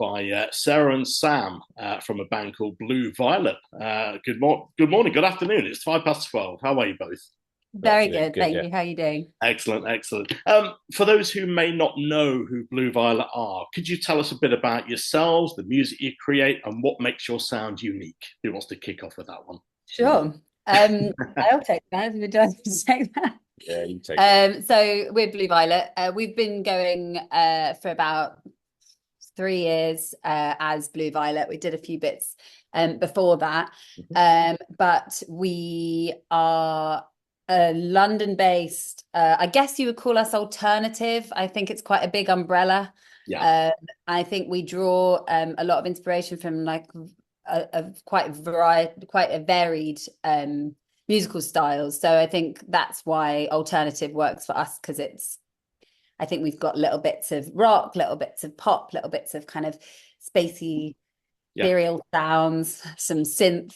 by Sarah and Sam from a band called Blue Violet. Good morning, good afternoon. It's 12:05. How are you both? Very Afternoon. good, Good, thank yeah. you. How are you doing? Excellent, excellent. For those who may not know who Blue Violet are, could you tell us a bit about yourselves, the music you create, and what makes your sound unique? Who wants to kick off with that one? Sure. I'll take that. If it does take that. Yeah, you take it. So we're Blue Violet. We've been going for about 3 years as Blue Violet. We did a few bits before that, but we are a London-based. I guess you would call us alternative. I think it's quite a big umbrella. Yeah. I think we draw a lot of inspiration from like quite a varied musical styles. So I think that's why alternative works for us because I think we've got little bits of rock, little bits of pop, little bits of kind of spacey, Yeah. ethereal sounds, some synth.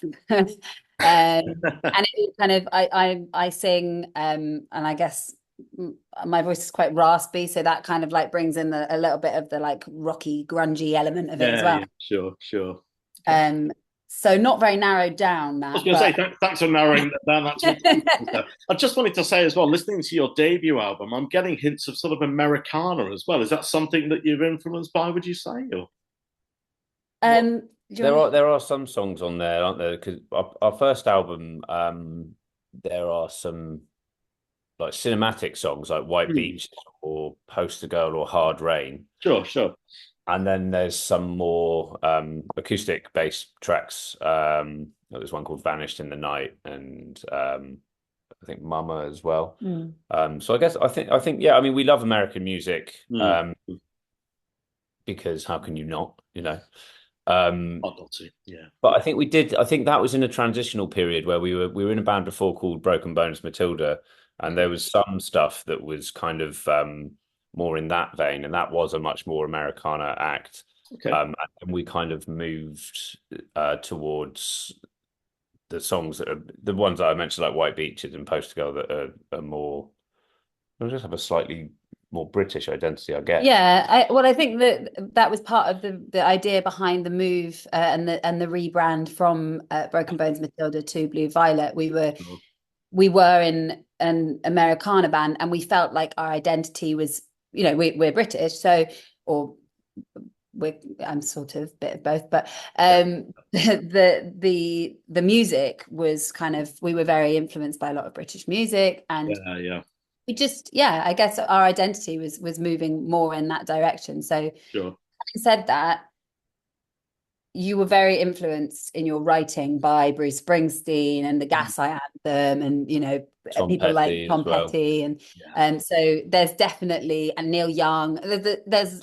And it kind of I sing and I guess my voice is quite raspy, so that kind of like brings in a little bit of the like rocky, grungy element of it as Yeah, well. yeah, sure, sure. Okay. So not very narrowed down I was that, going to say, but thanks for narrowing that down. That's much easier. I just wanted to say as well, listening to your debut album, I'm getting hints of sort of Americana as well. Is that something that you're influenced by, would you say? Or What do you want there are some songs on there, aren't there? Because our first album, there are some like cinematic songs like White Hmm. Beach or Poster Girl or Hard Rain, Sure, sure. and then there's some more acoustic based tracks. There's one called Vanished in the Night, and I think Mama as well. Mm. So I think yeah. I mean, we love American music Hmm. because how can you not? Um, I'd love to. Yeah. But I think we did. I think that was in a transitional period where we were in a band before called Broken Bones Matilda, and there Okay. was some stuff that was kind of more in that vein, and that was a much more Americana act. Okay. And we kind of moved towards the songs that are the ones that I mentioned, like White Beaches and Poster Girl, that are more. They just have a slightly more British identity, I guess. Yeah, I think that was part of the idea behind the move and the rebrand from Broken Bones Matilda to Blue Violet. Sure. We were in an Americana band, and we felt like our identity was, we're British, so or I'm sort of bit of both, but Yeah. the music was kind of, we were very influenced by a lot of British music, and Yeah. Yeah. we just, yeah, I guess our identity was moving more in that direction. So having Sure. said that, you were very influenced in your writing by Bruce Springsteen and the Mhm. Gaslight Anthem, and Tom people like Petty as Tom well. Petty, and Yeah. so there's definitely, and Neil Young. Yeah. There's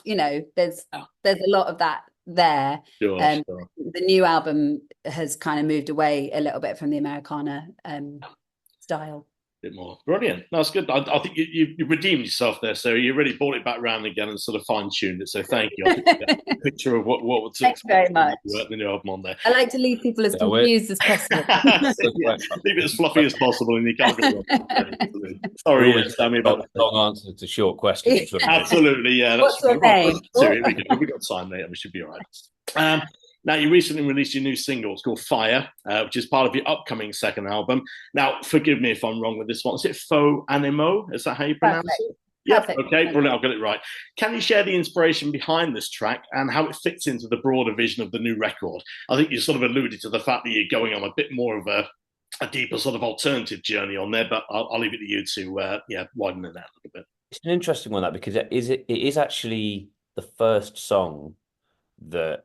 a lot of that there. Sure. Um, Sure. the new album has kind of moved away a little bit from the Americana style. Bit more. Brilliant. That's good. I think you redeemed yourself there. So you really brought it back round again and sort of fine tuned it. So thank you. I think you get a picture of what to Thanks expect very from much. the new album on there. I like to leave people as Yeah, we're confused as possible. Yeah, leave it as fluffy as possible, and you can't go wrong. Absolutely. we Sorry, always Sammy, take about the long answers to short questions when we absolutely, yeah, that's What's your right. Right, name? question two. Here we go. We got time, mate. We should be all right. Um, Now, you recently released your new single. It's called Fire, which is part of your upcoming second album. Now, forgive me if I'm wrong with this one. Is it Faux Animaux? Is that how you pronounce Perfect. it? Yep. Perfect. Okay, brilliant. I'll get it right. Can you share the inspiration behind this track and how it fits into the broader vision of the new record? I think you sort of alluded to the fact that you're going on a bit more of a deeper sort of alternative journey on there, but I'll leave it to you to widen it out a little bit. It's an interesting one that because it is actually the first song that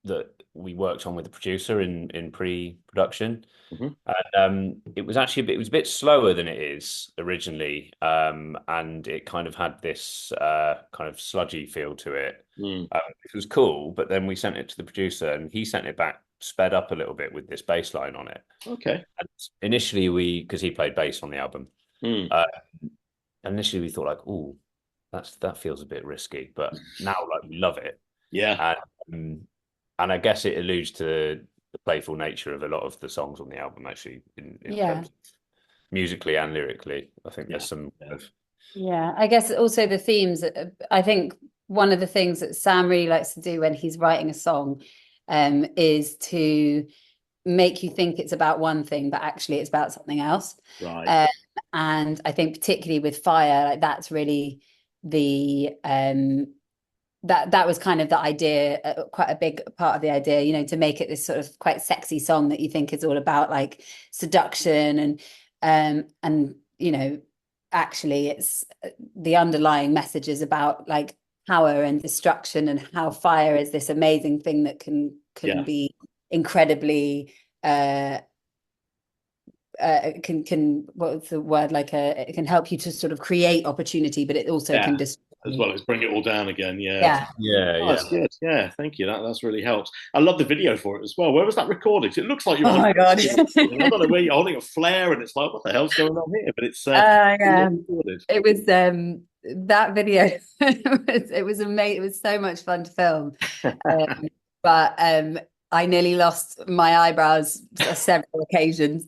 that we worked on with the producer in pre-production. Mm-hmm. And it was a bit slower than it is originally. And it kind of had this kind of sludgy feel to it. Mm. Which was cool, but then we sent it to the producer and he sent it back sped up a little bit with this bass line on it. Okay. And initially because he played bass on the album, Mm. uh, initially we thought like, oh, that feels a bit risky, but now like we love it. Yeah. And I guess it alludes to the playful nature of a lot of the songs on the album, actually, in Yeah. terms of musically and lyrically. I think Yeah. there's some Yeah. Yeah. I guess also the themes, I think one of the things that Sam really likes to do when he's writing a song is to make you think it's about one thing, but actually it's about something else. Right. And I think particularly with Fire, like that's really the that was kind of the idea, quite a big part of the idea, you know, to make it this sort of quite sexy song that you think is all about like seduction and you know, actually it's the underlying message is about like power and destruction, and how fire is this amazing thing that can be incredibly can what's the word, like it can help you to sort of create opportunity, but it also can destroy as well as bring it all down again. yeah That's good. Yeah, thank you. That's really helps. I love the video for it as well. Where was that recorded? It looks like you're oh my god I don't know where you're holding a flare and it's like, what the hell's going on here? But it's yeah. recorded. It was that video it was amazing. It was so much fun to film. But I nearly lost my eyebrows on several occasions.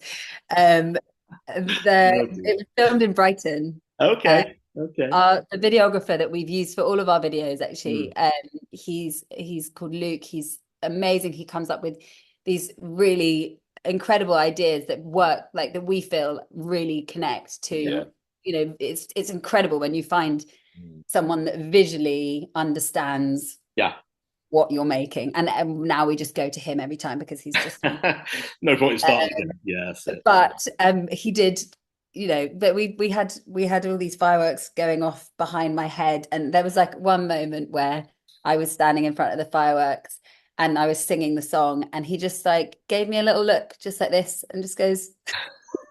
It was filmed in Brighton. Okay. The videographer that we've used for all of our videos, actually, he's called Luke. He's amazing. He comes up with these really incredible ideas that work, like that we feel really connect to. You know, it's incredible when you find someone that visually understands what you're making, and now we just go to him every time because he's just no point in starting. But he did, you know, that we had all these fireworks going off behind my head, and there was like one moment where I was standing in front of the fireworks and I was singing the song, and he just like gave me a little look just like this and just goes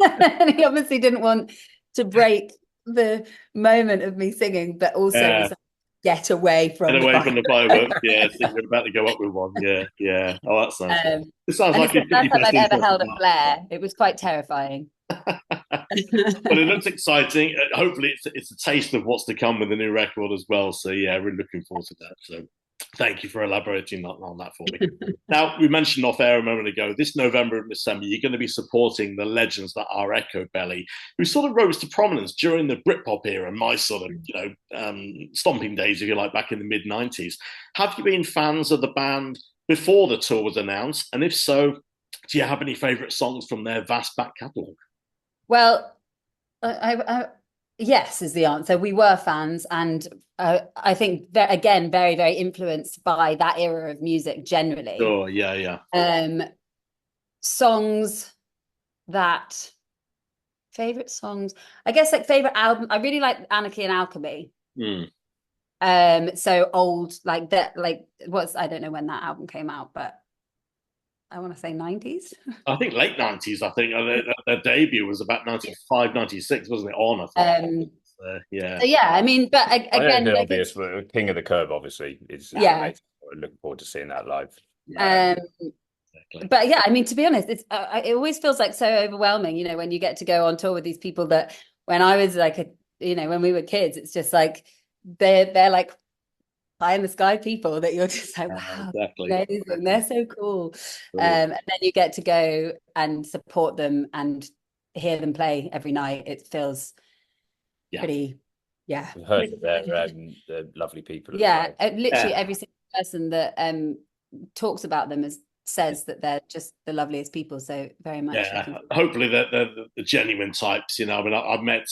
and he obviously didn't want to break the moment of me singing, but also was like, get away from the fireworks. Yeah, so you're about to go up with one. Yeah. Oh, that sounds fun. It sounds like it's the first time I've ever held a flare. It was quite terrifying. But it looks exciting. Hopefully it's a taste of what's to come with the new record as well. So yeah, we're looking forward to that. So thank you for elaborating on that for me. Now, we mentioned off air a moment ago, this November and December, you're going to be supporting the legends that are ECHOBELLY, who sort of rose to prominence during the Britpop era, my sort of, you know, stomping days, if you like, back in the mid-90s. Have you been fans of the band before the tour was announced? And if so, do you have any favourite songs from their vast back catalogue? Well, yes is the answer. We were fans, and I think that, again, very, very influenced by that era of music generally. Oh, yeah. Songs that favorite songs, I guess, like favorite album. I really like Anarchy and Alchemy. So old, like that, like I don't know when that album came out, but I want to say 90s. I think late 90s. I think their debut was about 95, 96, wasn't it? On, I think. Yeah. So, yeah, I mean, but again, the obvious King of the Curve, obviously, is amazing. I'm looking forward to seeing that live. Exactly. But yeah, I mean, to be honest, it always feels like so overwhelming, you know, when you get to go on tour with these people that when I was like when we were kids, it's just like they're like pie in the sky people that you're just like, wow, amazing. They're so cool. And then you get to go and support them and hear them play every night. It feels pretty, I've heard that they're lovely people. Literally every single person that talks about them says that they're just the loveliest people. So very much. Hopefully they're the genuine types, you know. I mean, I've met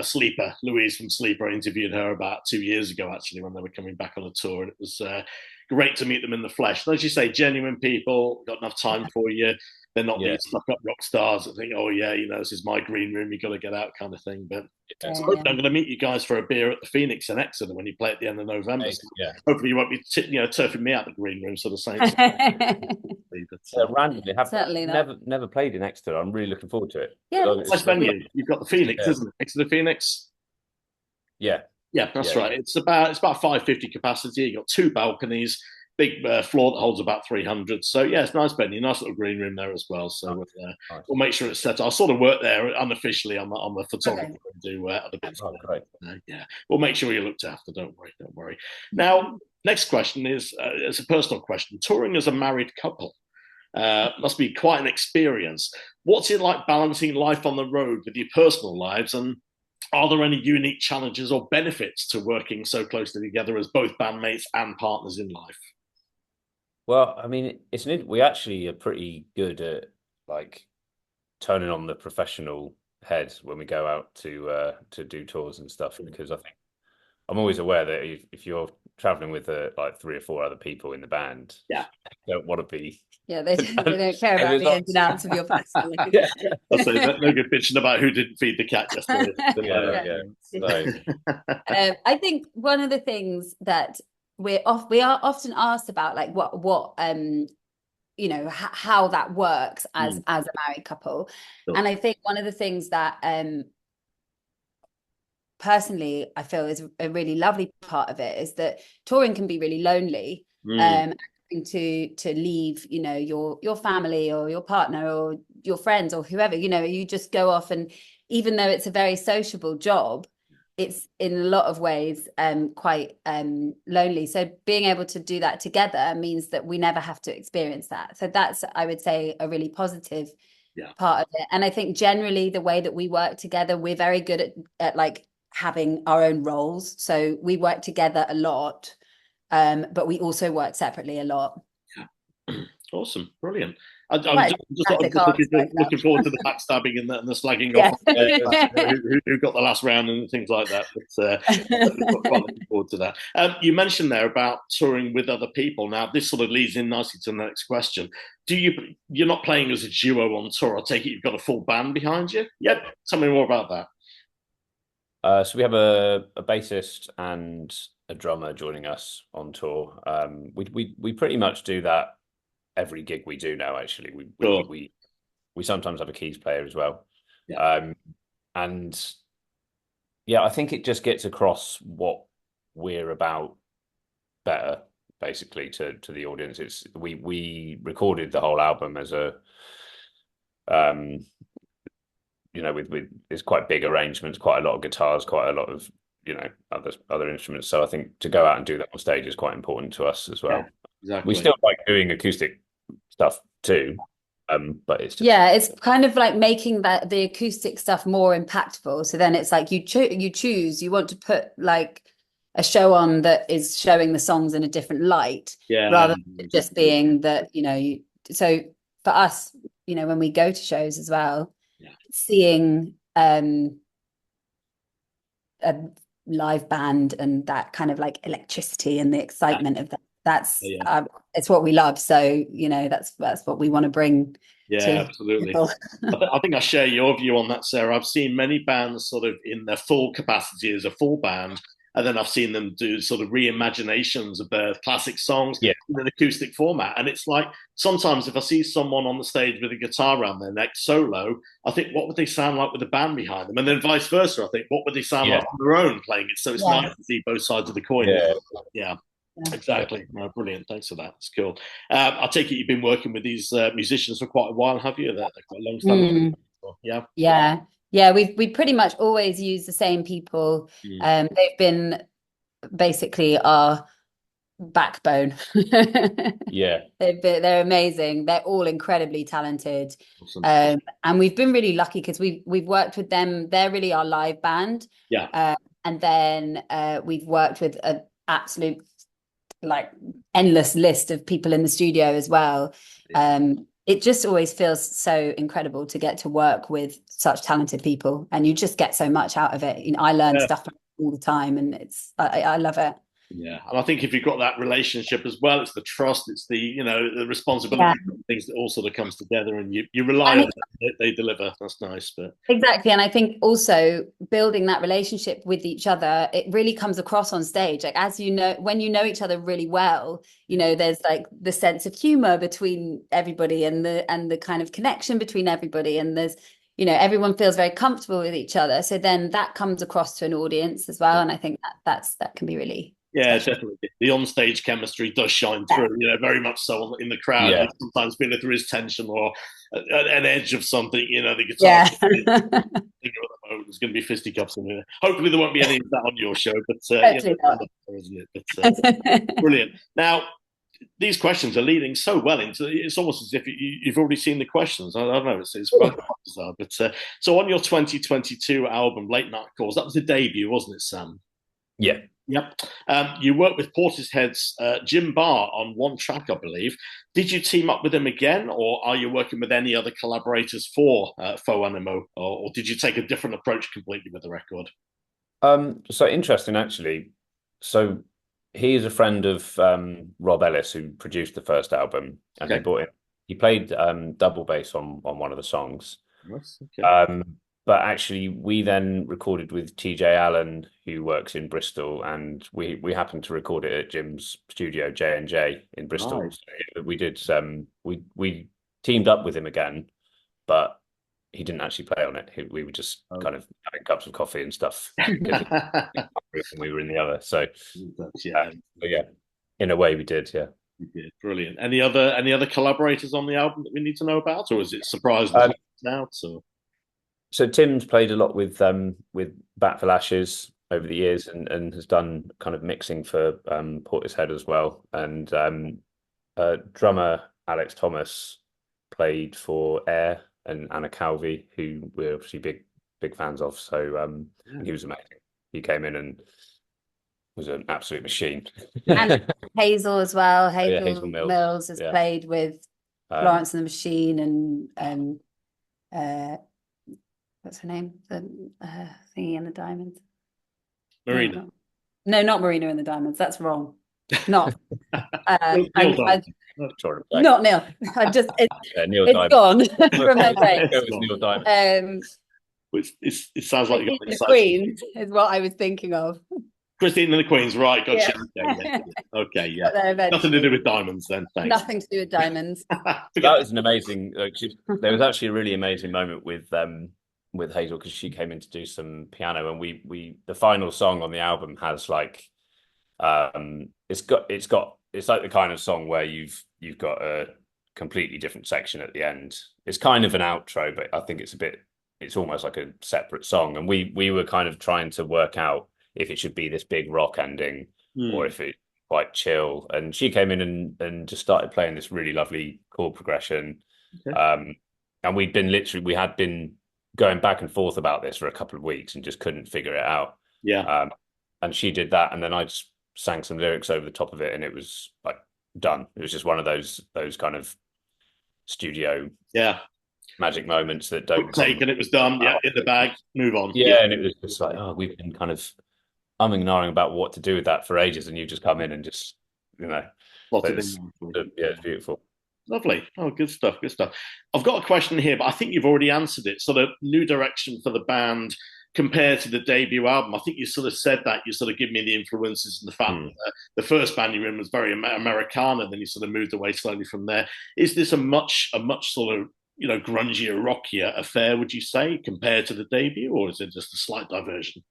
Sleeper, Louise from Sleeper. I interviewed her about 2 years ago, actually, when they were coming back on a tour, and it was great to meet them in the flesh. And as you say, genuine people, got enough time for you. They're not these stuck-up rock stars that think, oh, yeah, you know, this is my green room, you got to get out kind of thing. But so hopefully I'm going to meet you guys for a beer at the Phoenix in Exeter when you play at the end of November. So hopefully you won't be turfing me out the green room, sort of saying. Randomly, never played in Exeter. I'm really looking forward to it. Nice venue. You've got the Phoenix, isn't it? Exeter Phoenix? Yeah, that's right. It's about 550 capacity. You've got 2 balconies, big floor that holds about 300. So yeah, it's nice venue, nice little green room there as well. So we'll make sure it's set. I'll sort of work there unofficially on the photography and do other bits. We'll make sure you're looked after. Don't worry. Now, next question is it's a personal question. Touring as a married couple must be quite an experience. What's it like balancing life on the road with your personal lives, and are there any unique challenges or benefits to working so closely together as both bandmates and partners in life? Well, I mean, we actually are pretty good at like turning on the professional head when we go out to do tours and stuff, because I think I'm always aware that if you're traveling with like 3 or 4 other people in the band, yeah, you don't want to be. Yeah, they don't care about the ins and outs of your personal life. Yeah. I'll say no good bitching about who didn't feed the cat yesterday. Yeah. So, I think one of the things that we are often asked about, like what you know, how that works as a married couple. Sure. And I think one of the things that personally I feel is a really lovely part of it is that touring can be really lonely. To leave, you know, your family or your partner or your friends or whoever, you know, you just go off, and even though it's a very sociable job, it's in a lot of ways quite lonely. So being able to do that together means that we never have to experience that. So that's, I would say, a really positive part of it. And I think generally the way that we work together, we're very good at like having our own roles. So we work together a lot, but we also work separately a lot. Awesome, brilliant. I'm just looking forward to the backstabbing and the slagging off who got the last round and things like that. But quite looking forward to that. You mentioned there about touring with other people. Now, this sort of leads in nicely to the next question. You're not playing as a duo on tour? I take it you've got a full band behind you? Yep. Tell me more about that. So we have a bassist and a drummer joining us on tour. We pretty much do that every gig we do now. Actually, we sometimes have a keys player as well. And yeah, I think it just gets across what we're about better, basically, to the audience. It's we recorded the whole album as a you know, with it's quite big arrangements, quite a lot of guitars, quite a lot of, you know, other instruments. So I think to go out and do that on stage is quite important to us as well. Exactly. We still like doing acoustic stuff too, but it's just... it's kind of like making the acoustic stuff more impactful. So then it's like you choose, you want to put like a show on that is showing the songs in a different light, rather than just being that, you know. So for us, you know, when we go to shows as well, seeing a live band and that kind of like electricity and the excitement of that's it's what we love. So, you know, that's what we want to bring. Absolutely. I think I share your view on that, Sarah. I've seen many bands sort of in their full capacity as a full band, and then I've seen them do sort of reimaginations of their classic songs in an acoustic format. And it's like, sometimes if I see someone on the stage with a guitar around their neck solo, I think, what would they sound like with a band behind them? And then vice versa, I think, what would they sound like on their own playing it? So it's nice to see both sides of the coin. Exactly. No, brilliant. Thanks for that. It's cool. I take it you've been working with these musicians for quite a while, have you? They're quite a long time. Yeah. We pretty much always use the same people. They've been basically our backbone. They're amazing. They're all incredibly talented. Awesome. And we've been really lucky because we've worked with them. They're really our live band. And then we've worked with an absolute like endless list of people in the studio as well. It just always feels so incredible to get to work with such talented people, and you just get so much out of it. You know, I learn stuff all the time, and I love it. Yeah, and I think if you've got that relationship as well, it's the trust, it's the, you know, the responsibility, things that all sort of comes together, and you rely on them, they deliver. That's nice. But exactly, and I think also building that relationship with each other, it really comes across on stage. Like, as you know, when you know each other really well, you know, there's like the sense of humor between everybody, and the kind of connection between everybody, and there's, you know, everyone feels very comfortable with each other. So then that comes across to an audience as well, and I think that can be really definitely. The on-stage chemistry does shine through, you know, very much so in the crowd. You sometimes feel if there is tension or an edge of something, you know, the guitar. There's going to be fisticuffs in here. Hopefully there won't be any of that on your show, but isn't it? But brilliant. Now, these questions are leading so well into it's almost as if you've already seen the questions. I don't know, it's quite bizarre. But so on your 2022 album, Late Night Calls, that was the debut, wasn't it, Sam? Yeah. Yep. You worked with Portishead's Jim Barr on one track, I believe. Did you team up with him again, or are you working with any other collaborators for Faux Animaux, or did you take a different approach completely with the record? So interesting, actually. So he is a friend of Rob Ellis, who produced the first album, and Okay. they brought him. He played double bass on one of the songs. Nice. Okay. But actually, we then recorded with TJ Allen, who works in Bristol, and we happened to record it at Jim's studio, J&J in Bristol. Nice. So we did we teamed up with him again, but he didn't actually play on it. We were just kind of having cups of coffee and stuff. We were in the other. So yeah, in a way we did, yeah. You did. Brilliant. Any other collaborators on the album that we need to know about, or is it surprised now? So Tim's played a lot with Bat for Lashes over the years, and has done kind of mixing for Portishead as well. And drummer Alex Thomas played for Air and Anna Calvi, who we're obviously big fans of. So he was amazing. He came in and was an absolute machine. And Hazel as well. Hazel Mills has played with Florence and the Machine and what's her name? The thingy and the Diamonds. Marina. No, not Marina and the Diamonds. That's wrong. Not. Not Neil. I just Neil it's gone from my brain. Neil Diamond. It sounds like you got the Queens is what I was thinking of. Christine and the Queens, right? Gotcha. Yeah. Okay, yeah. Nothing to do with diamonds, then. Thanks. Nothing to do with diamonds. That was an amazing. There was actually a really amazing moment with Hazel, because she came in to do some piano, and we the final song on the album has like it's like the kind of song where you've got a completely different section at the end. It's kind of an outro, but I think it's almost like a separate song, and we were kind of trying to work out if it should be this big rock ending or if it's quite chill. And she came in and just started playing this really lovely chord progression. Okay. And we had been going back and forth about this for a couple of weeks and just couldn't figure it out. Yeah. And she did that, and then I just sang some lyrics over the top of it, and it was like done. It was just one of those kind of studio magic moments that don't take, and it was done. Yeah, in the bag, move on. Yeah, and it was just like, we've been kind of umming and ahhing about what to do with that for ages, and you just come in and just, it's beautiful. Lovely. Oh, good stuff. I've got a question here, but I think you've already answered it. Sort of new direction for the band compared to the debut album. I think you sort of said that. You sort of give me the influences and the fact that the first band you were in was very Americana, then you sort of moved away slowly from there. Is this a much sort of, grungier, rockier affair, would you say, compared to the debut, or is it just a slight diversion?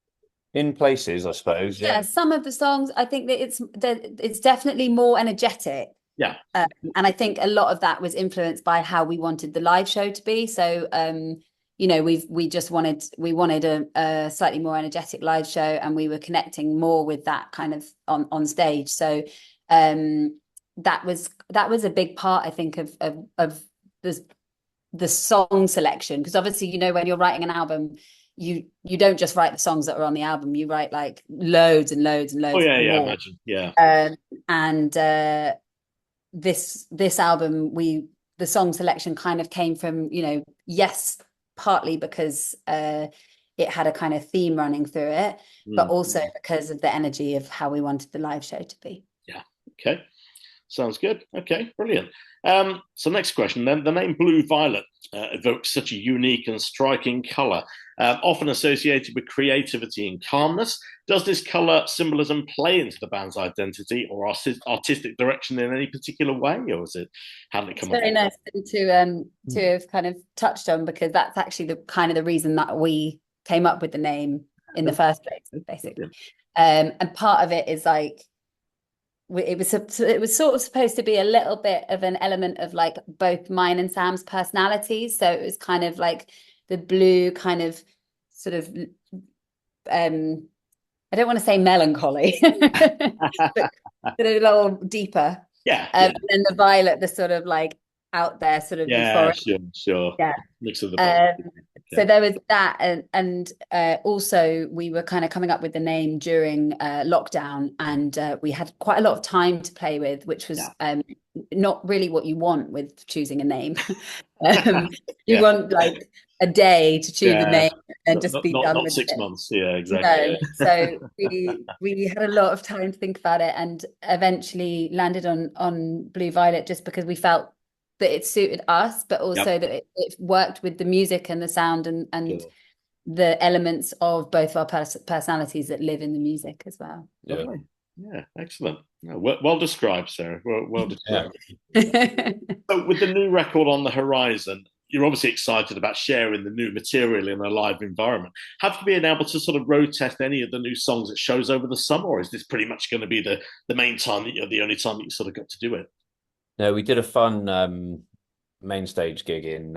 In places, I suppose. Yeah, some of the songs, I think that it's definitely more energetic. Yeah. And I think a lot of that was influenced by how we wanted the live show to be. So, we wanted a slightly more energetic live show, and we were connecting more with that kind of on stage. So, that was a big part, I think, of the song selection, because obviously, when you're writing an album, you don't just write the songs that are on the album, you write like loads and loads and loads. I imagine. And this album, the song selection kind of came from, yes, partly because it had a kind of theme running through it, but also because of the energy of how we wanted the live show to be. Yeah. Okay. Sounds good. Okay, brilliant. So next question then. The name Blue Violet evokes such a unique and striking colour, often associated with creativity and calmness. Does this colour symbolism play into the band's identity or artistic direction in any particular way, or is it, how did it come? It's very nice to have kind of touched on, because that's actually the kind of the reason that we came up with the name in the first place, basically. And part of it is like, it was sort of supposed to be a little bit of an element of like both mine and Sam's personalities. So it was kind of like the blue kind of sort of I don't want to say melancholy, but a little deeper. Yeah, And the violet, the sort of like out there sort of yeah, euphoric. sure. Yeah. Mix of the both. Um, Okay. so there was that, and also we were kind of coming up with the name during lockdown, and we had quite a lot of time to play with, which was not really what you want with choosing a name. You want like a day to choose a name and just be done not with 6 months. Yeah, exactly. No, so we had a lot of time to think about it, and eventually landed on Blue Violet just because we felt that it suited us, but also that it worked with the music and the sound and Sure. the elements of both our personalities that live in the music as well. Lovely. Yeah, excellent. No, well described, Sarah. Well described. So with the new record on the horizon, you're obviously excited about sharing the new material in a live environment. Have you been able to sort of road test any of the new songs at shows over the summer, or is this pretty much going to be the main time that you're the only time that you sort of got to do it? No, we did a fun main stage gig in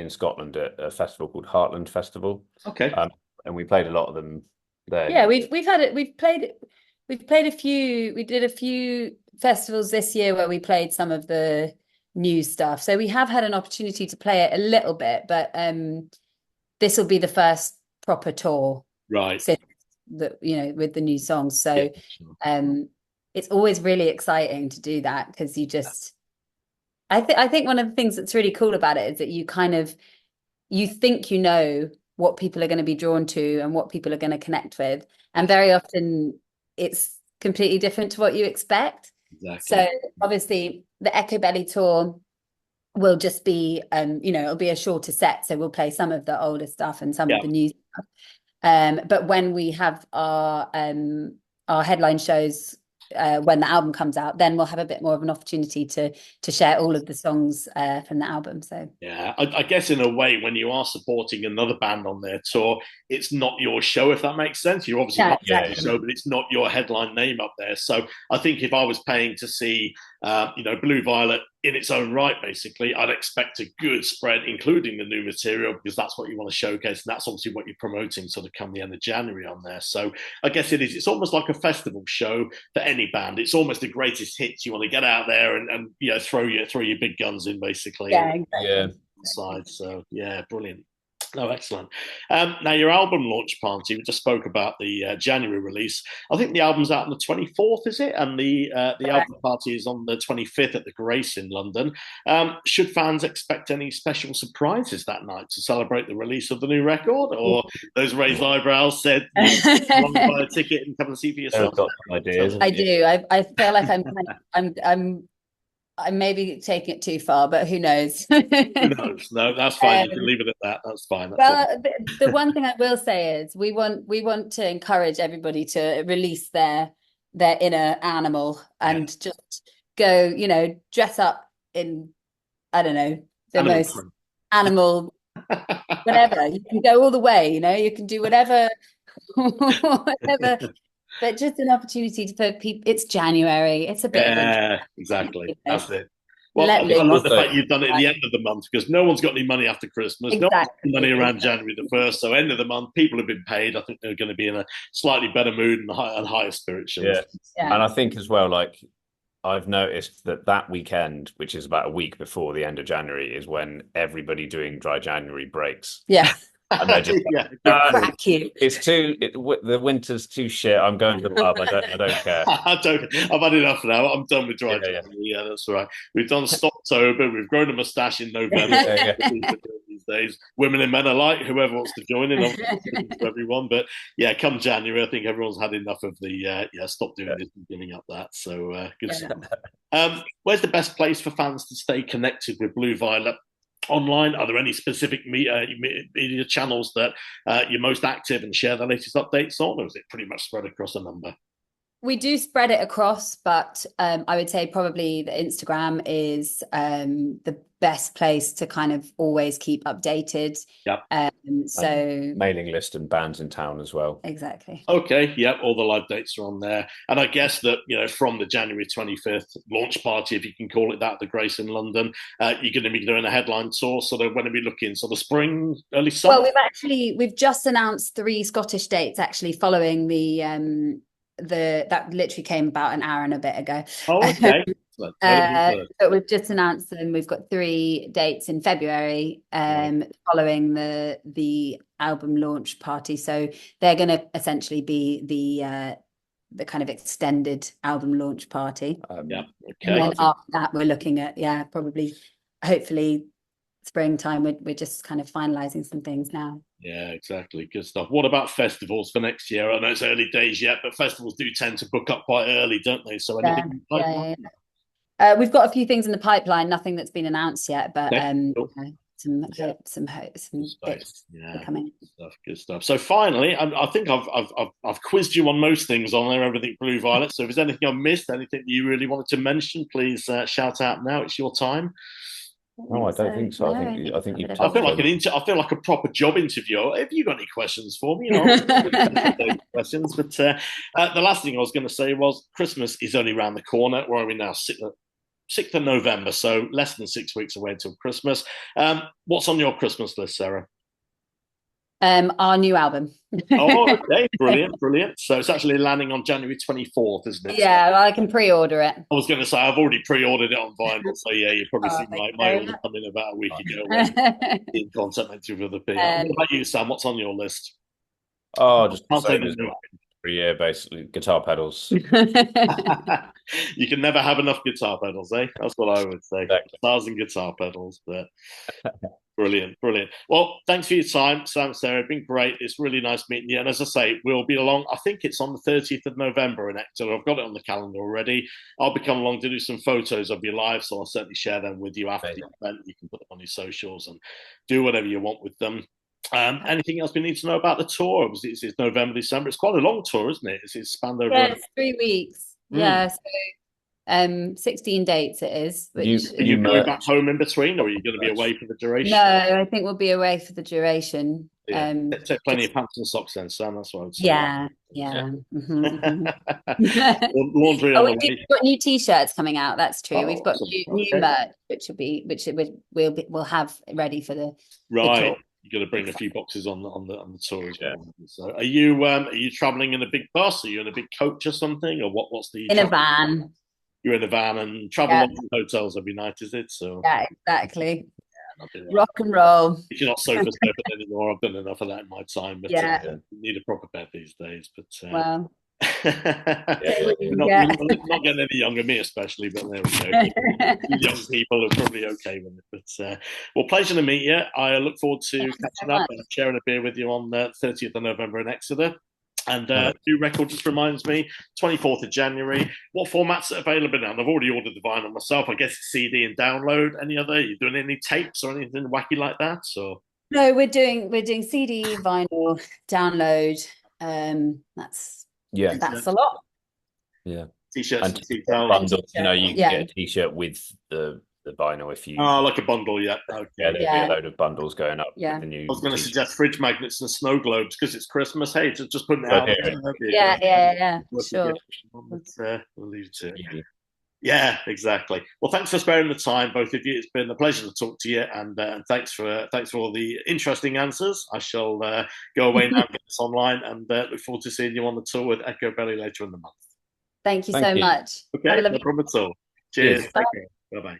Scotland at a festival called Heartland Festival. Okay. And we played a lot of them there. Yeah, we've played a few. We did a few festivals this year where we played some of the new stuff. So we have had an opportunity to play it a little bit, but this will be the first proper tour, right? Since with the new songs. So it's always really exciting to do that because you just. I think one of the things that's really cool about it is that you think what people are going to be drawn to and what people are going to connect with, and very often it's completely different to what you expect. Exactly. So obviously the ECHOBELLY tour will just be it'll be a shorter set, so we'll play some of the older stuff and some of the new stuff. But when we have our headline shows when the album comes out, then we'll have a bit more of an opportunity to share all of the songs from the album. So yeah, I guess in a way, when you are supporting another band on their tour, it's not your show, if that makes sense. You're obviously part of the show, but it's not your headline name up there. So I think if I was paying to see Blue Violet in its own right, basically, I'd expect a good spread, including the new material, because that's what you want to showcase, and that's obviously what you're promoting sort of come the end of January on there. So I guess it's almost like a festival show for any band. It's almost the greatest hits. You want to get out there and throw your big guns in, basically. Yeah, exactly. Side. So yeah, brilliant. Oh, excellent. Now, your album launch party, we just spoke about the January release. I think the album's out on the 24th, is it? And the album party is on the 25th at the Grace in London. Should fans expect any special surprises that night to celebrate the release of the new record? Or those raised eyebrows said, you want to buy a ticket and come and see for yourself? Got ideas. I do. I feel like I'm maybe taking it too far, but who knows? Who knows? No, that's fine. You can leave it at that. That's fine. The one thing I will say is we want to encourage everybody to release their inner animal and just go, dress up in, I don't know, the most animal, whatever. You can go all the way, you can do whatever, whatever. But just an opportunity for people. It's January. It's a bit. Exactly. That's it. Well, I love the fact you've done it at the end of the month because no one's got any money after Christmas. Exactly. No one's got money around January the 1st. So end of the month, people have been paid. I think they're going to be in a slightly better mood and higher spirits. Yeah. And I think as well, like I've noticed that weekend, which is about a week before the end of January, is when everybody doing Dry January breaks. Yeah. And they're just the winter's too shit. I'm going to the pub. I don't care. I've had enough now. I'm done with dry January. Yeah, that's right. We've done Stoptober. We've grown a moustache in November. These days, women and men alike, whoever wants to join in, to everyone. But yeah, come January, I think everyone's had enough of the stop doing this and giving up that. So good stuff. Where's the best place for fans to stay connected with Blue Violet? Online, are there any specific media channels that you're most active and share the latest updates on, or is it pretty much spread across a number? We do spread it across, but I would say probably the Instagram is the best place to kind of always keep updated. Yep. So mailing list and bands in town as well. Exactly. Okay. Yep. All the live dates are on there, and I guess that from the January 25th launch party, if you can call it that, the Grace in London, you're going to be doing a headline tour. So they're going to be looking sort of spring, early summer. Well, we've just announced 3 Scottish dates actually following that literally came about an hour and a bit ago. Oh, okay. But we've just announced them. We've got 3 dates in February, following the album launch party. So they're going to essentially be the kind of extended album launch party. Okay. And then after that, we're looking at probably, hopefully, springtime. We're just kind of finalising some things now. Yeah, exactly. Good stuff. What about festivals for next year? I know it's early days yet, but festivals do tend to book up quite early, don't they? So anything? We've got a few things in the pipeline. Nothing that's been announced yet, but some bits are coming. Good stuff. So finally, I think I've quizzed you on most things on there, everything Blue Violet. So if there's anything I missed, anything you really wanted to mention, please shout out now. It's your time. No, I don't think so. No, I think you've I feel like I feel like a proper job interview. Have you got any questions for me? Questions. But the last thing I was going to say was Christmas is only around the corner. Where are we now? 6th of November, so less than 6 weeks away until Christmas. What's on your Christmas list, Sarah? Our new album. Oh, okay, brilliant. So it's actually landing on January 24th, isn't it? Yeah, well, I can pre-order it. I was going to say I've already pre-ordered it on vinyl, so yeah, you probably seen my order come in about a week ago. In contact with other people. What about you, Sam? What's on your list? Oh, just basically guitar pedals. You can never have enough guitar pedals, eh? That's what I would say. Exactly. Guitars and guitar pedals, but brilliant. Well, thanks for your time, Sam, Sarah. It's been great. It's really nice meeting you. And as I say, we'll be along. I think it's on the 30th of November in Exeter. I've got it on the calendar already. I'll be coming along to do some photos of your live, so I'll certainly share them with you after the event. You can put them on your socials and do whatever you want with them. Anything else we need to know about the tour? It's November, December. It's quite a long tour, isn't it? It's spanned over. Yeah, it's 3 weeks. Yeah, so 16 dates it is. Are you going back home in between, or are you going to be away for the duration? No, I think we'll be away for the duration. Yeah. Take plenty of pants and socks then, Sam. That's what I would say. Yeah. Laundry. We've got new T-shirts coming out. That's true. We've got new merch, which we'll have ready for the tour. You've got to bring a few boxes on the tour as well. So are you traveling in a big bus? Are you in a big coach or something? Or what's the in a van? You're in a van and travel to hotels every night, is it? So yeah, exactly. Rock and roll. If you're not sofa surfing anymore, I've done enough of that in my time. But you need a proper bed these days. But well. not getting any younger, me especially, but there we go. Young people are probably okay with it. But well, pleasure to meet you. I look forward to catching up and sharing a beer with you on the 30th of November in Exeter. And new record just reminds me, 24th of January. What formats are available now? And I've already ordered the vinyl myself. I guess it's CD and download. Any other? Are you doing any tapes or anything wacky like that? So no, we're doing CD, vinyl, download. That's a lot. Yeah. T-shirts and bundles. You know, you can get a T-shirt with the vinyl if you. Oh, like a bundle, okay. Yeah, there'll be a load of bundles going up. Yeah. With the new I was going to suggest fridge magnets and snow globes because it's Christmas. Hey, just putting it out. Yeah. Sure. We'll leave it to it. Yeah, exactly. Well, thanks for sparing the time, both of you. It's been a pleasure to talk to you, and thanks for all the interesting answers. I shall go away now, get this online, and look forward to seeing you on the tour with ECHOBELLY later in the month. Thank you so much. Okay, no problem at all. Cheers. Bye. Bye-bye.